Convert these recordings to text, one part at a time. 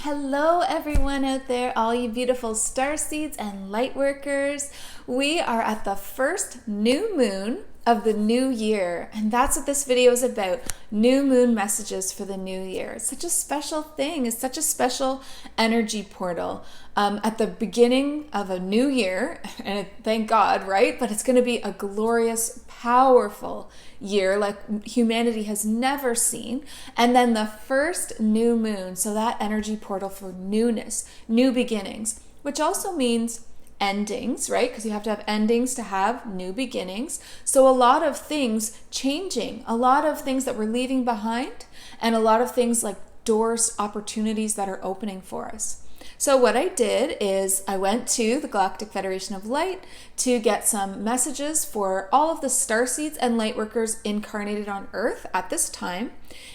Hello everyone out there, all you beautiful star seeds and light workers. We are at the first new moon of the new year, and that's what this video is about. New moon messages for the new year. It's such a special thing. It's such a special energy portal at the beginning of a new year, and thank God, right? But it's going to be a glorious, powerful year like humanity has never seen. And then the first new moon, so that energy portal for newness, new beginnings, which also means endings, right? Because you have to have endings to have new beginnings. So a lot of things changing, a lot of things that we're leaving behind, and a lot of things like doors, opportunities that are opening for us. So what I did is I went to the Galactic Federation of Light to get some messages for all of the starseeds and light workers incarnated on Earth at this time,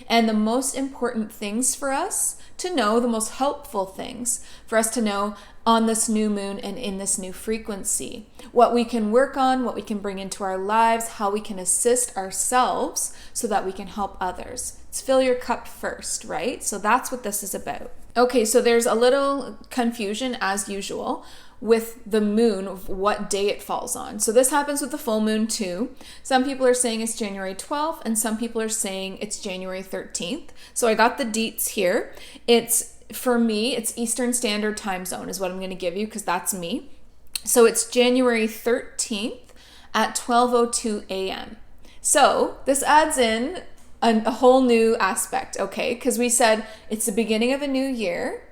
and the most important things for us to know, the most helpful things for us to know on this new moon and in this new frequency. What we can work on, what we can bring into our lives, how we can assist ourselves so that we can help others. It's fill your cup first, right? So that's what this is about. Okay, so there's a little confusion as usual with the moon of what day it falls on. So this happens with the full moon too. Some people are saying it's January 12th and some people are saying it's January 13th. So I got the deets here. For me, it's Eastern Standard Time Zone is what I'm going to give you because that's me. So it's January 13th at 12:02 a.m. So this adds in a whole new aspect, okay? Because we said it's the beginning of a new year.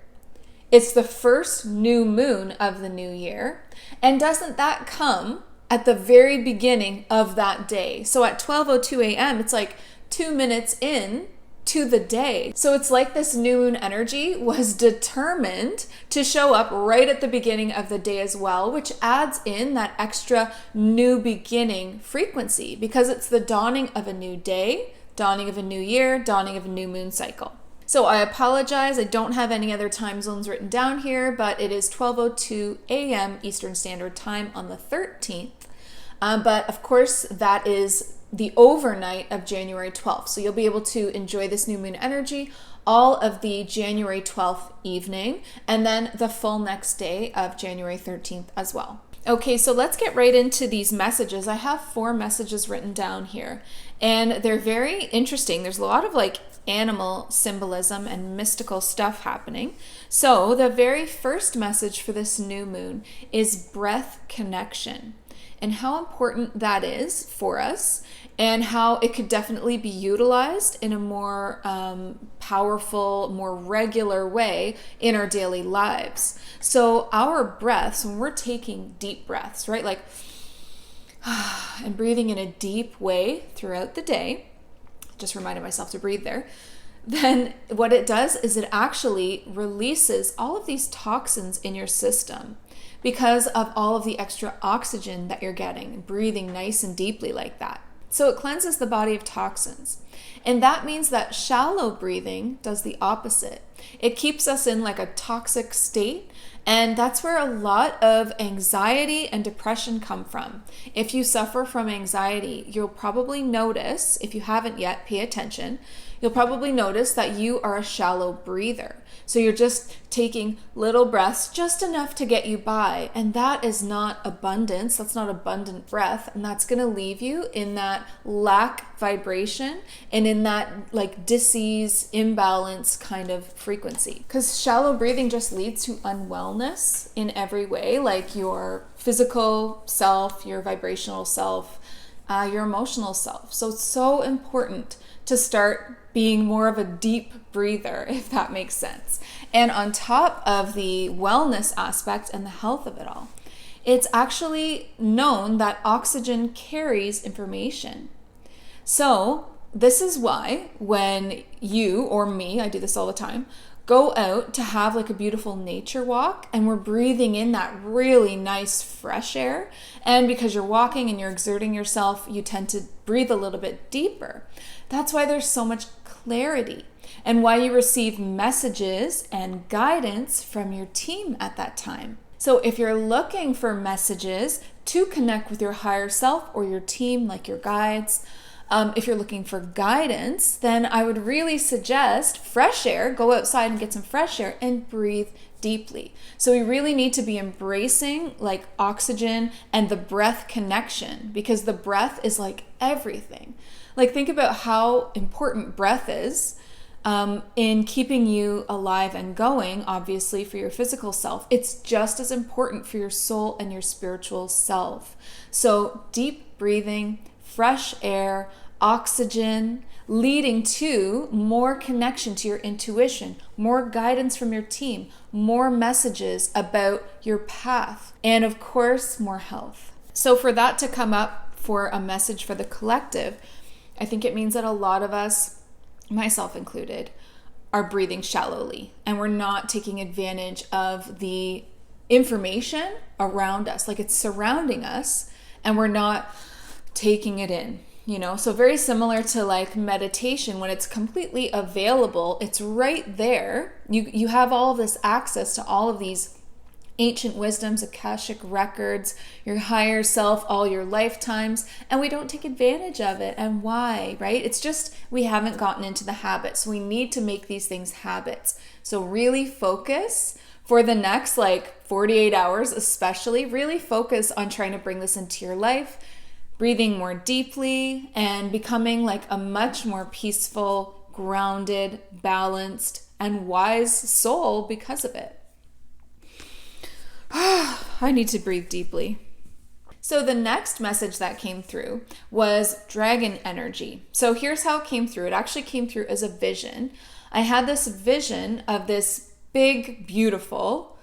It's the first new moon of the new year. And doesn't that come at the very beginning of that day? So at 12:02 a.m., it's like 2 minutes in to the day. So it's like this new moon energy was determined to show up right at the beginning of the day as well, which adds in that extra new beginning frequency because it's the dawning of a new day, dawning of a new year, dawning of a new moon cycle. So I apologize, I don't have any other time zones written down here, but it is 12:02 a.m. Eastern Standard Time on the 13th. But of course, that is the overnight of January 12th. So you'll be able to enjoy this new moon energy all of the January 12th evening, and then the full next day of January 13th as well. Okay, so let's get right into these messages. I have 4 messages written down here, and they're very interesting. There's a lot of like animal symbolism and mystical stuff happening. So the very first message for this new moon is breath connection, and how important that is for us, and how it could definitely be utilized in a more powerful, more regular way in our daily lives. So our breaths, when we're taking deep breaths, right, like and breathing in a deep way throughout the day, just reminded myself to breathe there, then what it does is it actually releases all of these toxins in your system because of all of the extra oxygen that you're getting, breathing nice and deeply like that. So it cleanses the body of toxins. And that means that shallow breathing does the opposite. It keeps us in like a toxic state, and that's where a lot of anxiety and depression come from. If you suffer from anxiety, you'll probably notice, if you haven't yet, pay attention, you'll probably notice that you are a shallow breather. So you're just taking little breaths, just enough to get you by. And that is not abundance. That's not abundant breath. And that's going to leave you in that lack vibration and in that like disease, imbalance kind of frequency. Because shallow breathing just leads to unwellness in every way, like your physical self, your vibrational self, your emotional self. So it's so important to start being more of a deep breather, if that makes sense. And on top of the wellness aspect and the health of it all, it's actually known that oxygen carries information. So this is why when you or me, I do this all the time, go out to have like a beautiful nature walk and we're breathing in that really nice fresh air, and because you're walking and you're exerting yourself, you tend to breathe a little bit deeper. That's why there's so much clarity and why you receive messages and guidance from your team at that time. So if you're looking for messages to connect with your higher self or your team, like your guides, If you're looking for guidance, then I would really suggest fresh air. Go outside and get some fresh air and breathe deeply. So we really need to be embracing like oxygen and the breath connection, because the breath is like everything. Like think about how important breath is in keeping you alive and going, obviously for your physical self. It's just as important for your soul and your spiritual self. So deep breathing, fresh air, oxygen, leading to more connection to your intuition, more guidance from your team, more messages about your path, and of course, more health. So for that to come up for a message for the collective, I think it means that a lot of us, myself included, are breathing shallowly, and we're not taking advantage of the information around us. Like it's surrounding us and we're not taking it in. So very similar to like meditation, when it's completely available, it's right there. You have all of this access to all of these ancient wisdoms, Akashic records, your higher self, all your lifetimes, and we don't take advantage of it. And why, right? It's just we haven't gotten into the habit. So we need to make these things habits. So really focus for the next like 48 hours, especially, really focus on trying to bring this into your life. Breathing more deeply and becoming like a much more peaceful, grounded, balanced, and wise soul because of it. I need to breathe deeply. So the next message that came through was dragon energy. So here's how it came through. It actually came through as a vision. I had this vision of this big, beautiful,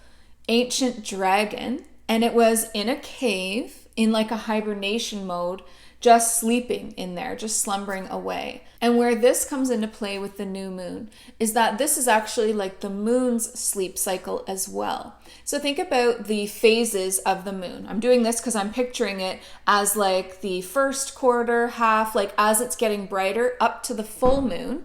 ancient dragon, and it was in a cave in like a hibernation mode, just sleeping in there, just slumbering away. And where this comes into play with the new moon is that this is actually like the moon's sleep cycle as well. So think about the phases of the moon. I'm doing this because I'm picturing it as like the first quarter, half, like as it's getting brighter up to the full moon.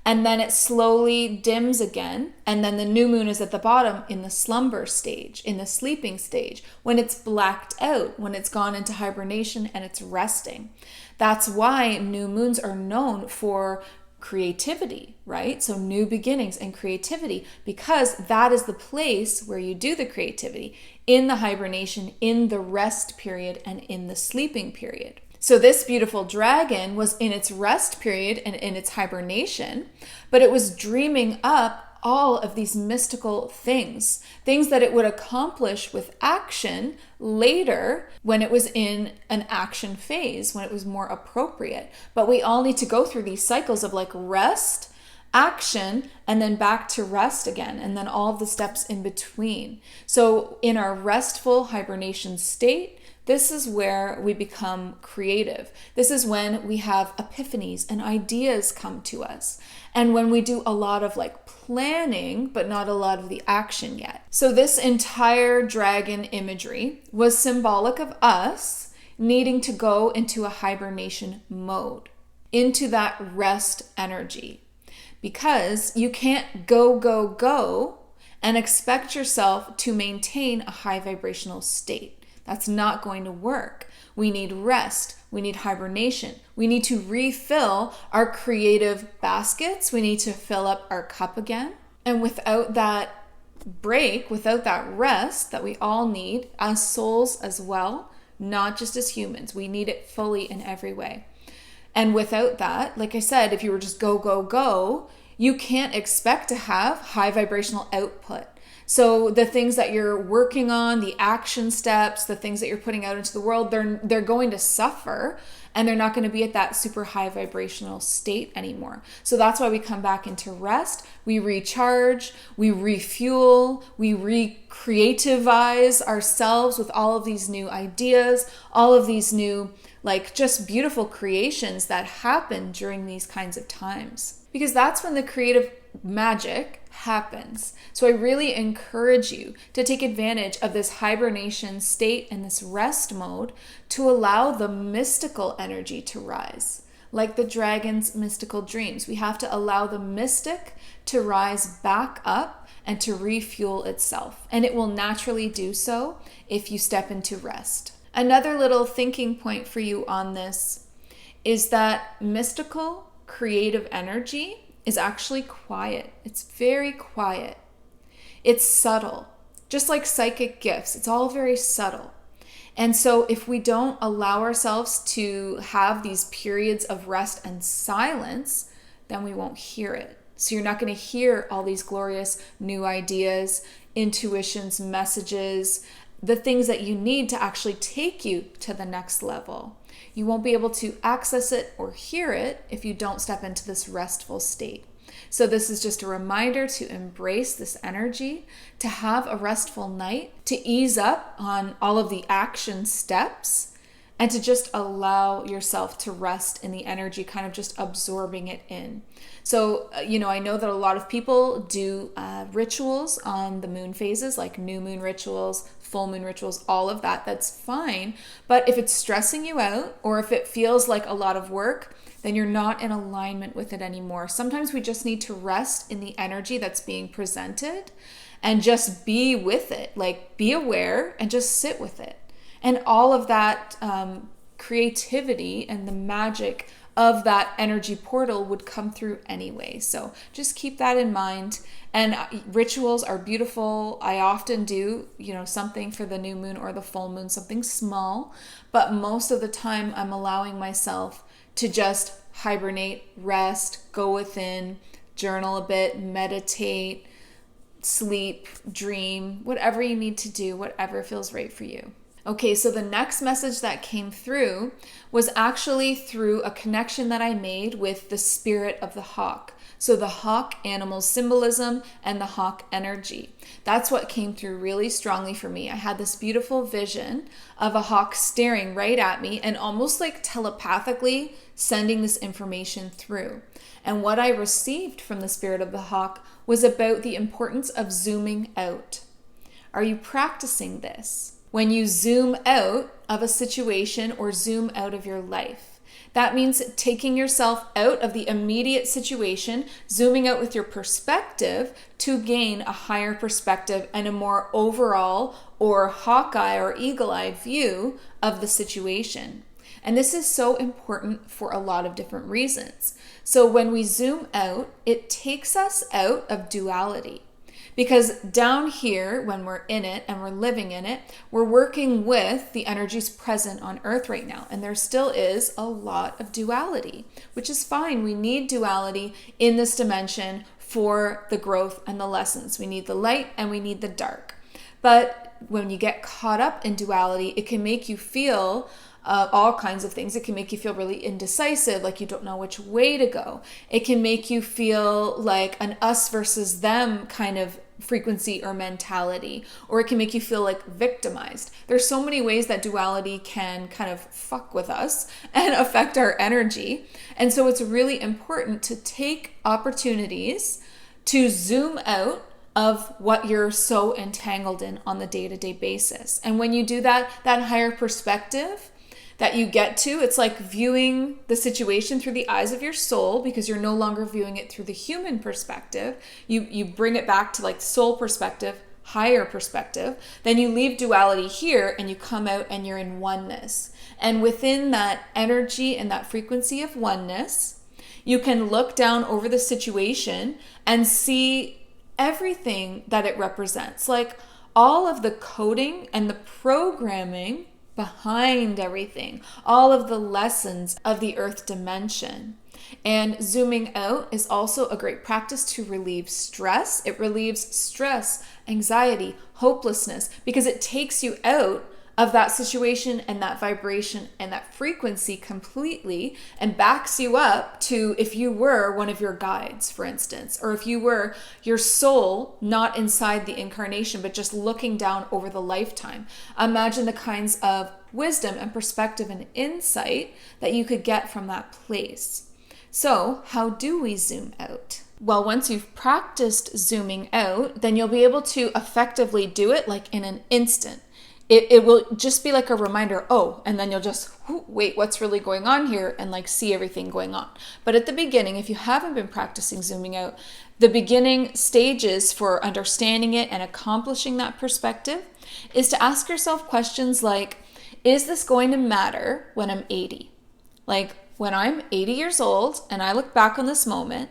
And then it slowly dims again. And then the new moon is at the bottom in the slumber stage, in the sleeping stage, when it's blacked out, when it's gone into hibernation and it's resting. That's why new moons are known for creativity, right? So new beginnings and creativity, because that is the place where you do the creativity, in the hibernation, in the rest period, and in the sleeping period. So this beautiful dragon was in its rest period and in its hibernation, but it was dreaming up all of these mystical things that it would accomplish with action later when it was in an action phase, when it was more appropriate. But we all need to go through these cycles of like rest, action, and then back to rest again, and then all of the steps in between. So in our restful hibernation state, this is where we become creative. This is when we have epiphanies and ideas come to us. And when we do a lot of like planning, but not a lot of the action yet. So this entire dragon imagery was symbolic of us needing to go into a hibernation mode, into that rest energy. Because you can't go and expect yourself to maintain a high vibrational state. That's not going to work. We need rest. We need hibernation. We need to refill our creative baskets. We need to fill up our cup again. And without that break, without that rest that we all need as souls as well, not just as humans, we need it fully in every way. And without that, like I said, if you were just go, you can't expect to have high vibrational output. So the things that you're working on, the action steps, the things that you're putting out into the world, they're going to suffer, and they're not going to be at that super high vibrational state anymore. So that's why we come back into rest. We recharge, we refuel, we recreativize ourselves with all of these new ideas, all of these new, like, just beautiful creations that happen during these kinds of times. Because that's when the creative magic happens. So I really encourage you to take advantage of this hibernation state and this rest mode to allow the mystical energy to rise. Like the dragon's mystical dreams, we have to allow the mystic to rise back up and to refuel itself. And it will naturally do so if you step into rest. Another little thinking point for you on this is that mystical, creative energy is actually quiet. It's very quiet. It's subtle. Just like psychic gifts, it's all very subtle. And so if we don't allow ourselves to have these periods of rest and silence, then we won't hear it. So you're not going to hear all these glorious new ideas, intuitions, messages, the things that you need to actually take you to the next level. You won't be able to access it or hear it if you don't step into this restful state. So this is just a reminder to embrace this energy, to have a restful night, to ease up on all of the action steps, and to just allow yourself to rest in the energy, kind of just absorbing it in. So, I know that a lot of people do rituals on the moon phases, like new moon rituals, full moon rituals, all of that. That's fine. But if it's stressing you out, or if it feels like a lot of work, then you're not in alignment with it anymore. Sometimes we just need to rest in the energy that's being presented and just be with it, like be aware and just sit with it. And all of that creativity and the magic of that energy portal would come through anyway. So just keep that in mind. And rituals are beautiful. I often do, something for the new moon or the full moon, something small. But most of the time I'm allowing myself to just hibernate, rest, go within, journal a bit, meditate, sleep, dream, whatever you need to do, whatever feels right for you. Okay, so the next message that came through was actually through a connection that I made with the spirit of the hawk. So the hawk animal symbolism and the hawk energy. That's what came through really strongly for me. I had this beautiful vision of a hawk staring right at me and almost like telepathically sending this information through. And what I received from the spirit of the hawk was about the importance of zooming out. Are you practicing this? When you zoom out of a situation or zoom out of your life. That means taking yourself out of the immediate situation, zooming out with your perspective to gain a higher perspective and a more overall or hawkeye or eagle-eyed view of the situation. And this is so important for a lot of different reasons. So when we zoom out, it takes us out of duality. Because down here, when we're in it and we're living in it, we're working with the energies present on Earth right now. And there still is a lot of duality, which is fine. We need duality in this dimension for the growth and the lessons. We need the light and we need the dark. But when you get caught up in duality, it can make you feel all kinds of things. It can make you feel really indecisive, like you don't know which way to go. It can make you feel like an us versus them kind of frequency or mentality, or it can make you feel like victimized. There's so many ways that duality can kind of fuck with us and affect our energy. And so it's really important to take opportunities to zoom out of what you're so entangled in on the day-to-day basis. And when you do that, that higher perspective that you get to, it's like viewing the situation through the eyes of your soul, because you're no longer viewing it through the human perspective. You bring it back to like soul perspective, higher perspective. Then you leave duality here and you come out and you're in oneness. And within that energy and that frequency of oneness, you can look down over the situation and see everything that it represents. Like all of the coding and the programming behind everything, all of the lessons of the earth dimension. And zooming out is also a great practice to relieve stress. It relieves stress, anxiety, hopelessness, because it takes you out of that situation and that vibration and that frequency completely and backs you up to if you were one of your guides, for instance, or if you were your soul not inside the incarnation, but just looking down over the lifetime. Imagine the kinds of wisdom and perspective and insight that you could get from that place. So how do we zoom out? Well, once you've practiced zooming out, then you'll be able to effectively do it like in an instant. It will just be like a reminder, and then you'll just, wait, what's really going on here? And like see everything going on. But at the beginning, if you haven't been practicing zooming out, the beginning stages for understanding it and accomplishing that perspective is to ask yourself questions like, is this going to matter when I'm 80? Like, when I'm 80 years old and I look back on this moment,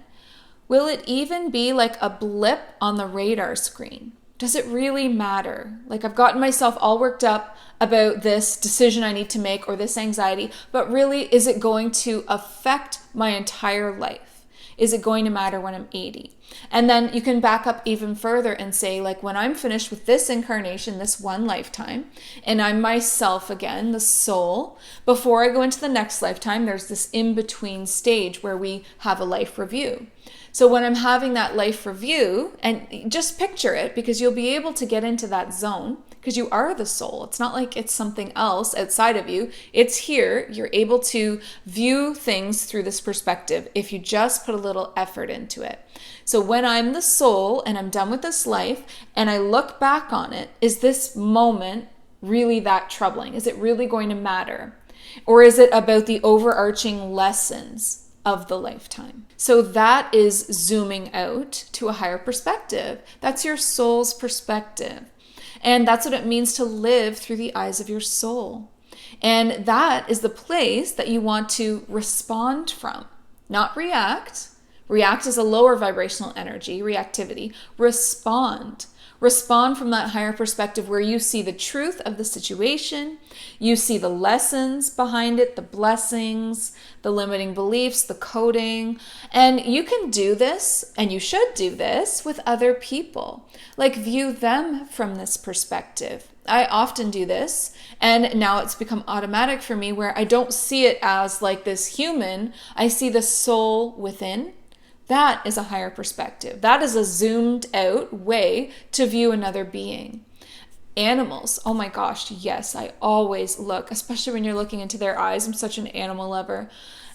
will it even be like a blip on the radar screen? Does it really matter? Like, I've gotten myself all worked up about this decision I need to make or this anxiety, but really, is it going to affect my entire life? Is it going to matter when I'm 80? And then you can back up even further and say, like, when I'm finished with this incarnation, this one lifetime, and I'm myself again, the soul, before I go into the next lifetime, there's this in-between stage where we have a life review. So when I'm having that life review, and just picture it, because you'll be able to get into that zone, because you are the soul. It's not like it's something else outside of you. It's here. You're able to view things through this perspective if you just put a little effort into it. So when I'm the soul and I'm done with this life and I look back on it, is this moment really that troubling? Is it really going to matter? Or is it about the overarching lessons of the lifetime? So that is zooming out to a higher perspective. That's your soul's perspective. And that's what it means to live through the eyes of your soul. And that is the place that you want to respond from, not react. React is a lower vibrational energy, reactivity. Respond. Respond from that higher perspective where you see the truth of the situation, you see the lessons behind it, the blessings, the limiting beliefs, the coding. And you can do this, and you should do this with other people. Like, view them from this perspective. I often do this, and now it's become automatic for me where I don't see it as like this human. I see the soul within. That is a higher perspective. That is a zoomed out way to view another being. Animals, oh my gosh, yes, I always look, especially when you're looking into their eyes. I'm such an animal lover.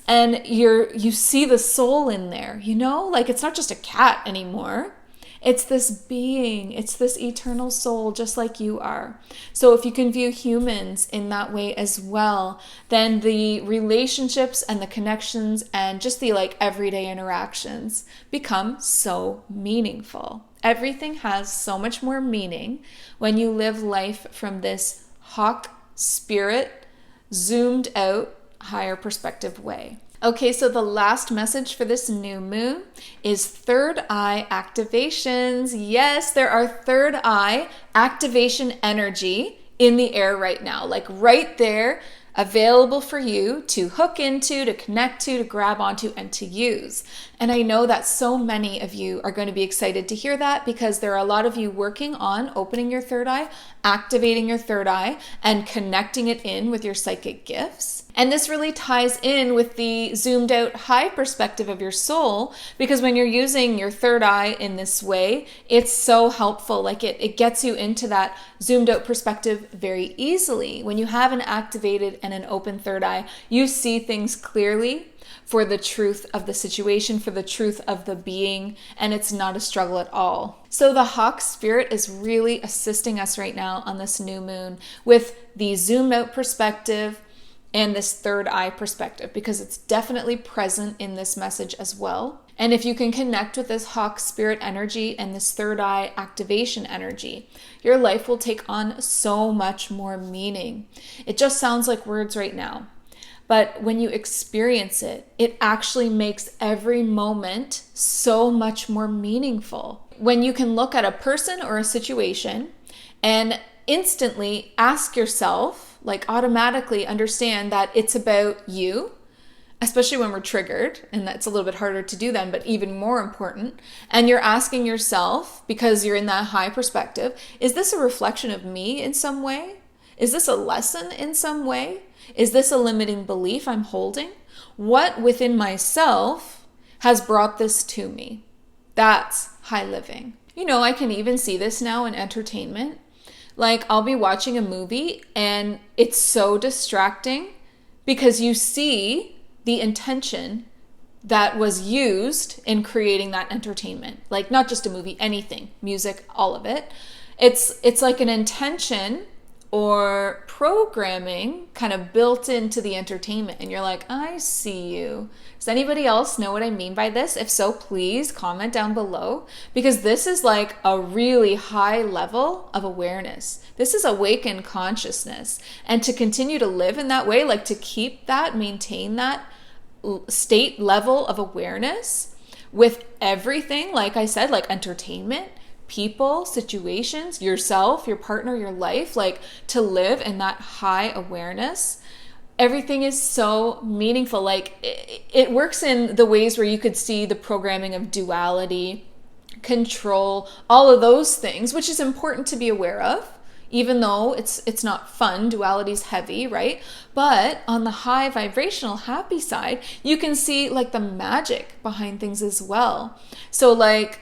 And you see the soul in there, like it's not just a cat anymore. It's this being, it's this eternal soul, just like you are. So if you can view humans in that way as well, then the relationships and the connections and just the everyday interactions become so meaningful. Everything has so much more meaning when you live life from this hawk spirit, zoomed out, higher perspective way. Okay, so the last message for this new moon is third eye activations. Yes, there are third eye activation energy in the air right now, like right there, available for you to hook into, to connect to grab onto, and to use. And I know that so many of you are going to be excited to hear that because there are a lot of you working on opening your third eye, activating your third eye, and connecting it in with your psychic gifts. And this really ties in with the zoomed out high perspective of your soul, because when you're using your third eye in this way, it's so helpful. Like it gets you into that zoomed out perspective very easily. When you have an activated and an open third eye, you see things clearly for the truth of the situation, for the truth of the being, and it's not a struggle at all. So the hawk spirit is really assisting us right now on this new moon with the zoomed out perspective and this third eye perspective, because it's definitely present in this message as well. And if you can connect with this hawk spirit energy and this third eye activation energy, your life will take on so much more meaning. It just sounds like words right now, but when you experience it, it actually makes every moment so much more meaningful. When you can look at a person or a situation and instantly ask yourself, automatically understand that it's about you, especially when we're triggered, and that's a little bit harder to do then, but even more important. And you're asking yourself, because you're in that high perspective, is this a reflection of me in some way? Is this a lesson in some way? Is this a limiting belief I'm holding? What within myself has brought this to me? That's high living. I can even see this now in entertainment. I'll be watching a movie and it's so distracting because you see the intention that was used in creating that entertainment. Not just a movie, anything, music, all of it. It's like an intention or programming kind of built into the entertainment. And you're like, I see you. Does anybody else know what I mean by this? If so, please comment down below, because this is like a really high level of awareness. This is awakened consciousness. And to continue to live in that way, to keep that, maintain that, state level of awareness with everything, like I said, like entertainment, people, situations, yourself, your partner, your life, like to live in that high awareness. Everything is so meaningful. Like it works in the ways where you could see the programming of duality, control, all of those things, which is important to be aware of, even though it's not fun. Duality is heavy, right? But on the high vibrational happy side, you can see like the magic behind things as well. So like,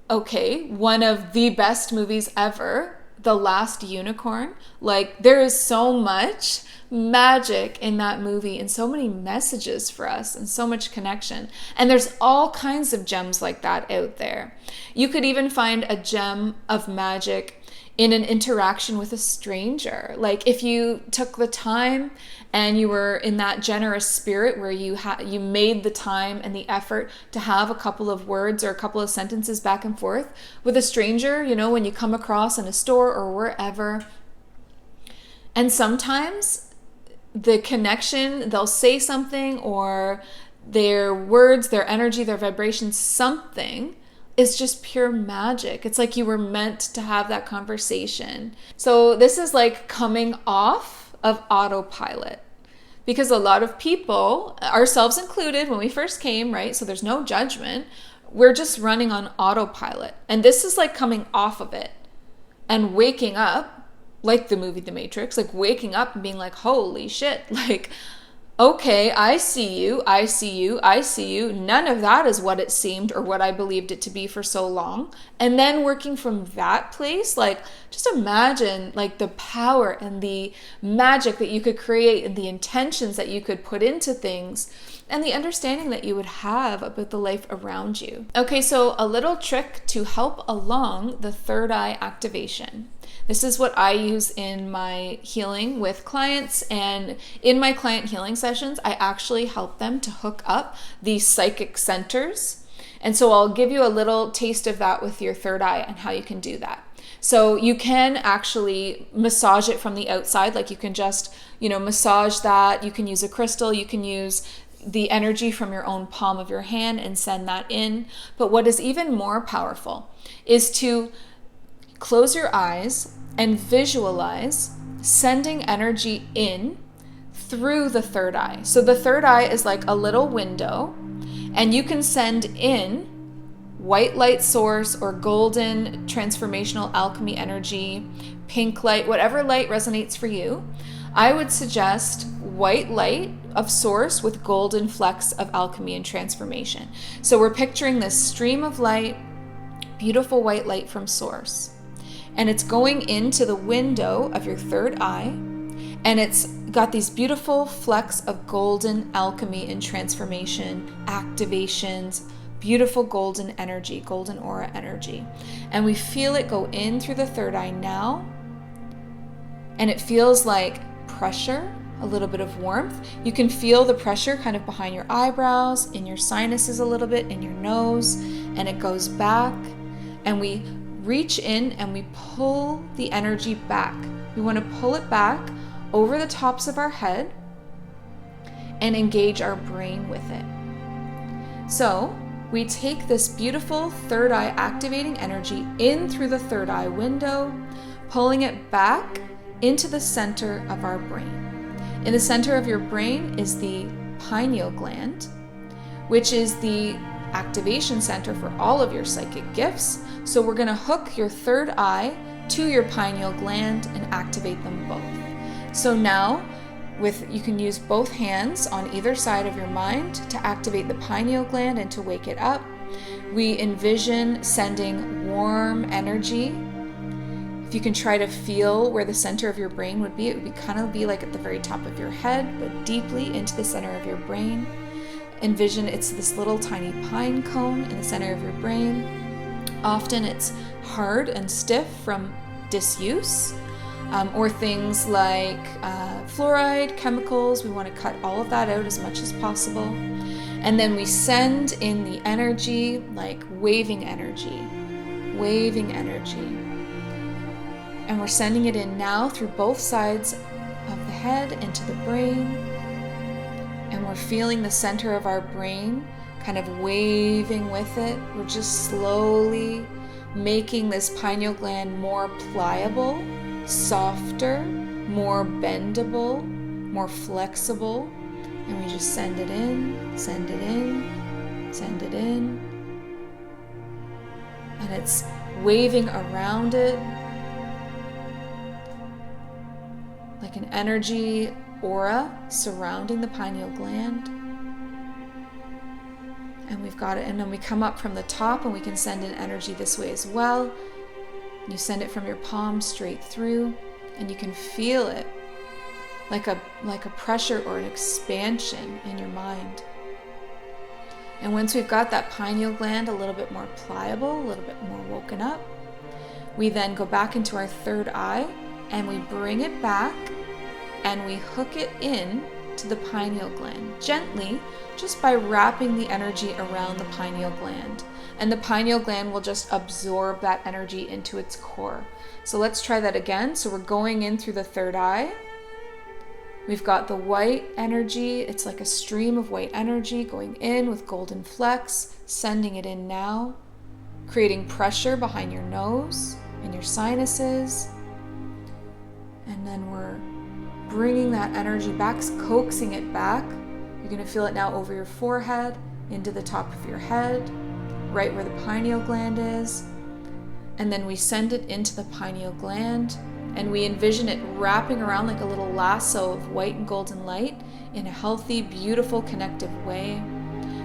okay, one of the best movies ever, The Last Unicorn, like there is so much magic in that movie and so many messages for us and so much connection. And there's all kinds of gems like that out there. You could even find a gem of magic in an interaction with a stranger. Like if you took the time and you were in that generous spirit where you made the time and the effort to have a couple of words or a couple of sentences back and forth with a stranger, you know, when you come across in a store or wherever. And sometimes the connection, they'll say something, or their words, their energy, their vibration, something is just pure magic. It's like you were meant to have that conversation. So this is like coming off of autopilot, because a lot of people, ourselves included, when we first came, right? So there's no judgment. We're just running on autopilot. And this is like coming off of it and waking up, like the movie The Matrix, like waking up and being like, holy shit, like, okay, I see you, I see you, I see you. None of that is what it seemed or what I believed it to be for so long. And then working from that place, like just imagine like the power and the magic that you could create and the intentions that you could put into things and the understanding that you would have about the life around you. Okay, so a little trick to help along the third eye activation. This is what I use in my healing with clients, and in my client healing sessions, I actually help them to hook up these psychic centers. And so I'll give you a little taste of that with your third eye and how you can do that. So you can actually massage it from the outside, like you can just, massage that. You can use a crystal, you can use the energy from your own palm of your hand and send that in. But what is even more powerful is to close your eyes and visualize sending energy in through the third eye. So the third eye is like a little window, and you can send in white light source or golden transformational alchemy energy, pink light, whatever light resonates for you. I would suggest white light of source with golden flecks of alchemy and transformation. So we're picturing this stream of light, beautiful white light from source. And it's going into the window of your third eye, and it's got these beautiful flecks of golden alchemy and transformation, activations, beautiful golden energy, golden aura energy. And we feel it go in through the third eye now, and it feels like pressure, a little bit of warmth. You can feel the pressure kind of behind your eyebrows, in your sinuses a little bit, in your nose, and it goes back, and we reach in and we pull the energy back. We want to pull it back over the tops of our head and engage our brain with it. So we take this beautiful third eye activating energy in through the third eye window, pulling it back into the center of our brain. In the center of your brain is the pineal gland, which is the activation center for all of your psychic gifts. So we're going to hook your third eye to your pineal gland and activate them both. So now you can use both hands on either side of your mind to activate the pineal gland and to wake it up. We envision sending warm energy. If you can try to feel where the center of your brain would be, it would kind of be like at the very top of your head, but deeply into the center of your brain. Envision it's this little tiny pine cone in the center of your brain. Often it's hard and stiff from disuse, or things like fluoride, chemicals. We want to cut all of that out as much as possible. And then we send in the energy, like waving energy. And we're sending it in now through both sides of the head into the brain. and we're feeling the center of our brain kind of waving with it. We're just slowly making this pineal gland more pliable, softer, more bendable, more flexible. And we just send it in, send it in, send it in. And it's waving around it like an energy aura surrounding the pineal gland. And we've got it, and then we come up from the top and we can send in energy this way as well. You send it from your palm straight through, and you can feel it like a pressure or an expansion in your mind. And once we've got that pineal gland a little bit more pliable, a little bit more woken up, we then go back into our third eye and we bring it back and we hook it in to the pineal gland gently, just by wrapping the energy around the pineal gland. And the pineal gland will just absorb that energy into its core. So let's try that again. So we're going in through the third eye. We've got the white energy. It's like a stream of white energy going in with golden flecks, sending it in now, creating pressure behind your nose and your sinuses. And then we're bringing that energy back, coaxing it back. You're going to feel it now over your forehead, into the top of your head, right where the pineal gland is. And then we send it into the pineal gland, and we envision it wrapping around like a little lasso of white and golden light in a healthy, beautiful, connective way.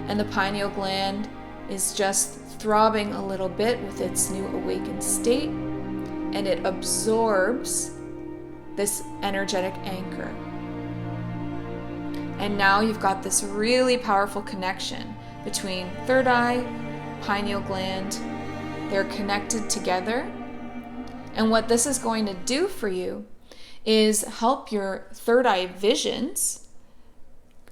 And the pineal gland is just throbbing a little bit with its new awakened state, and it absorbs this energetic anchor. And now you've got this really powerful connection between third eye, pineal gland. They're connected together. And what this is going to do for you is help your third eye visions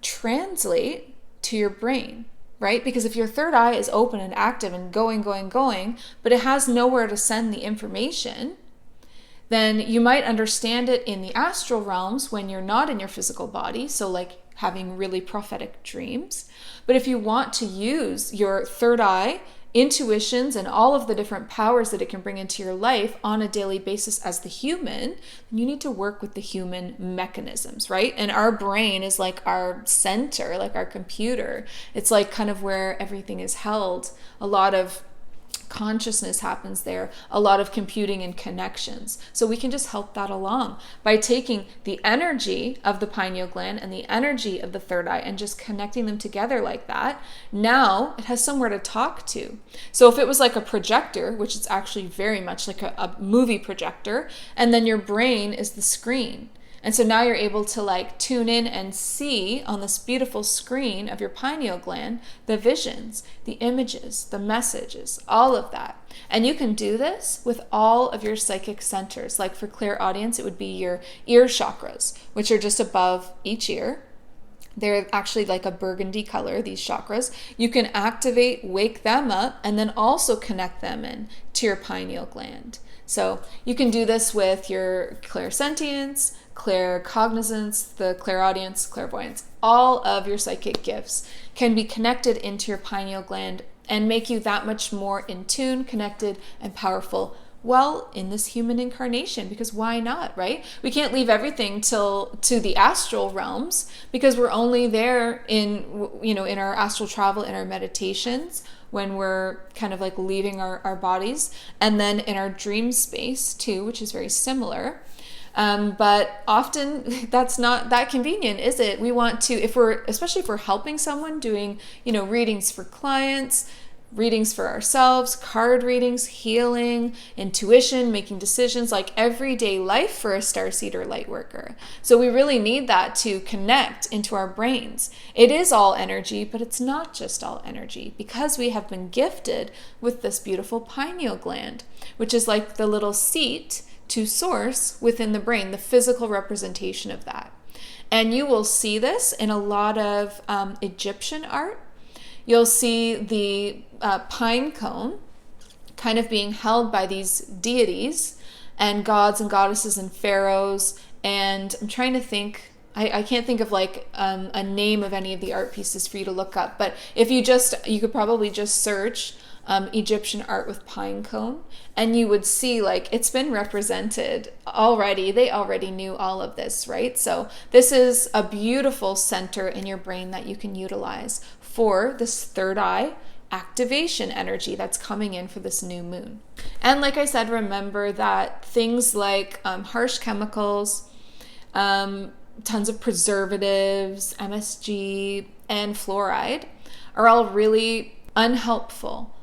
translate to your brain, right? Because if your third eye is open and active and going, but it has nowhere to send the information, then you might understand it in the astral realms when you're not in your physical body, so like having really prophetic dreams. But if you want to use your third eye, intuitions, and all of the different powers that it can bring into your life on a daily basis as the human, then you need to work with the human mechanisms, right? And our brain is like our center, like our computer. It's like kind of where everything is held. A lot of consciousness happens there, a lot of computing and connections. So we can just help that along by taking the energy of the pineal gland and the energy of the third eye and just connecting them together like that. Now it has somewhere to talk to. So if it was like a projector, which is actually very much like a movie projector, and then your brain is the screen. And so now you're able to like tune in and see on this beautiful screen of your pineal gland the visions, the images, the messages, all of that. And you can do this with all of your psychic centers. Like for clairaudience, it would be your ear chakras, which are just above each ear. They're actually like a burgundy color, these chakras. You can activate, wake them up, and then also connect them in to your pineal gland. So you can do this with your clairsentience, claircognizance, the clairaudience, clairvoyance. All of your psychic gifts can be connected into your pineal gland and make you that much more in tune, connected, and powerful well in this human incarnation, because why not, right? We can't leave everything to the astral realms, because we're only there in our astral travel, in our meditations, when we're kind of like leaving our bodies, and then in our dream space too, which is very similar. But often that's not that convenient, is it? We want to, especially if we're helping someone, doing, readings for clients, readings for ourselves, card readings, healing, intuition, making decisions, like everyday life for a starseed or light worker. So we really need that to connect into our brains. It is all energy, but it's not just all energy, because we have been gifted with this beautiful pineal gland, which is like the little seat to source within the brain, the physical representation of that. And you will see this in a lot of Egyptian art. You'll see the pine cone kind of being held by these deities and gods and goddesses and pharaohs. And I'm trying to think I can't think of like a name of any of the art pieces for you to look up, but if you could probably just search Egyptian art with pine cone, and you would see like it's been represented already. They already knew all of this, right? So this is a beautiful center in your brain that you can utilize for this third eye activation energy that's coming in for this new moon. And like I said, remember that things like harsh chemicals, tons of preservatives, MSG, and fluoride are all really unhelpful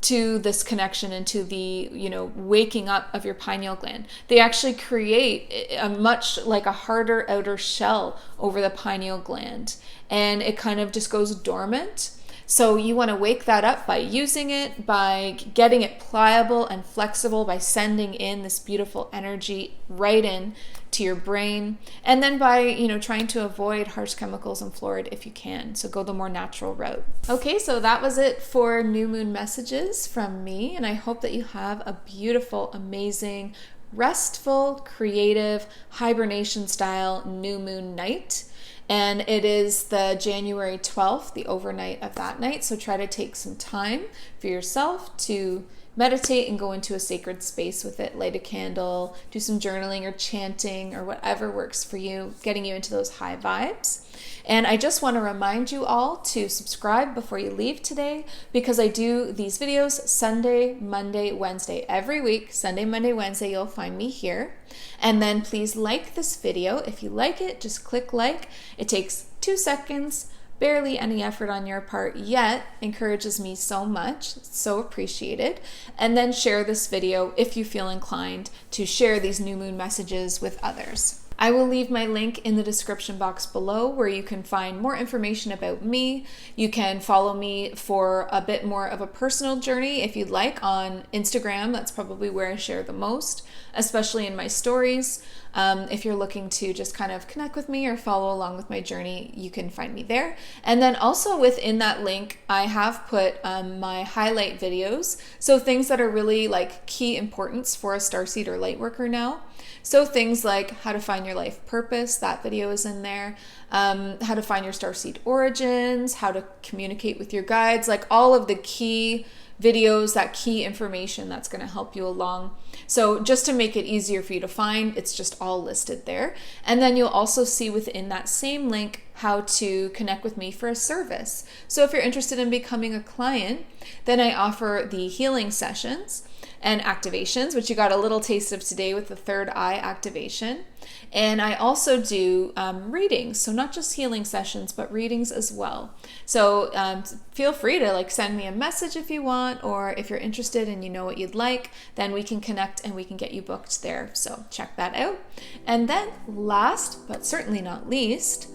to this connection and to the, waking up of your pineal gland. They actually create a much like a harder outer shell over the pineal gland, and it kind of just goes dormant. So you want to wake that up by using it, by getting it pliable and flexible, by sending in this beautiful energy right in to your brain, and then by, trying to avoid harsh chemicals and fluoride if you can. So go the more natural route. Okay, so that was it for new moon messages from me, and I hope that you have a beautiful, amazing, restful, creative, hibernation style new moon night. And it is the January 12th, the overnight of that night. So try to take some time for yourself to meditate and go into a sacred space with it. Light a candle, do some journaling or chanting or whatever works for you, getting you into those high vibes. And I just want to remind you all to subscribe before you leave today, because I do these videos Sunday, Monday, Wednesday every week. Sunday, Monday, Wednesday, you'll find me here. And then please like this video. If you like it, just click like. It takes 2 seconds, barely any effort on your part, yet encourages me so much. It's so appreciated. And then share this video if you feel inclined to share these new moon messages with others. I will leave my link in the description box below where you can find more information about me. You can follow me for a bit more of a personal journey if you'd like on Instagram. That's probably where I share the most, especially in my stories. If you're looking to just kind of connect with me or follow along with my journey, you can find me there. And then also within that link, I have put my highlight videos. So things that are really like key importance for a starseed or light worker now. So things like how to find your life purpose, that video is in there. How to find your starseed origins, how to communicate with your guides, like all of the key videos, that key information that's going to help you along. So just to make it easier for you to find, it's just all listed there. And then you'll also see within that same link how to connect with me for a service. So if you're interested in becoming a client, then I offer the healing sessions and activations, which you got a little taste of today with the third eye activation. And I also do readings, so not just healing sessions, but readings as well. So feel free to like send me a message if you want, or if you're interested and you know what you'd like, then we can connect and we can get you booked there. So check that out. And then last, but certainly not least,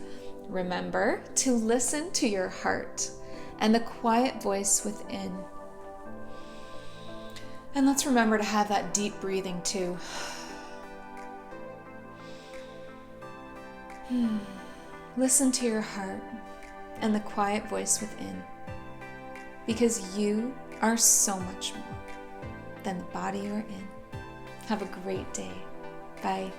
remember to listen to your heart and the quiet voice within. And let's remember to have that deep breathing too. Listen to your heart and the quiet voice within, because you are so much more than the body you're in. Have a great day. Bye.